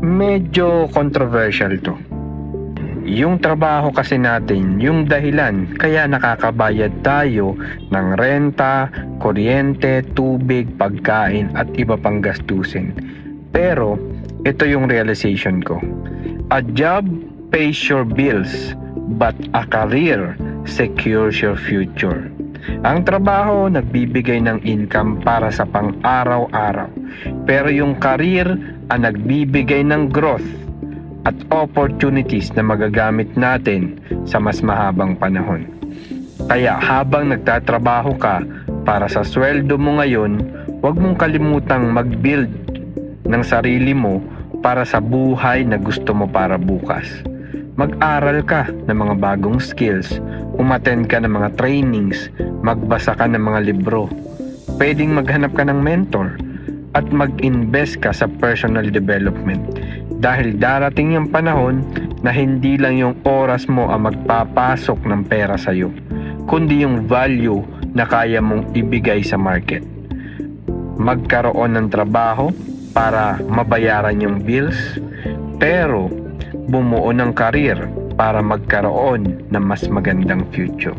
Medyo controversial to. Yung trabaho kasi natin, yung dahilan kaya nakakabayad tayo ng renta, kuryente, tubig, pagkain at iba pang gastusin. Pero ito yung realization ko. A job pays your bills, but a career secures your future. Ang trabaho nagbibigay ng income para sa pang-araw-araw. Pero yung career ang nagbibigay ng growth at opportunities na magagamit natin sa mas mahabang panahon. Kaya habang nagtatrabaho ka para sa sweldo mo ngayon, huwag mong kalimutang mag-build ng sarili mo para sa buhay na gusto mo para bukas. Mag-aral ka ng mga bagong skills, umattend ka ng mga trainings, magbasa ka ng mga libro. Pwedeng maghanap ka ng mentor at mag-invest ka sa personal development. Dahil darating yung panahon na hindi lang yung oras mo ang magpapasok ng pera sa'yo, kundi yung value na kaya mong ibigay sa market. Magkaroon ng trabaho para mabayaran yung bills, pero bumuo ng career para magkaroon ng mas magandang future.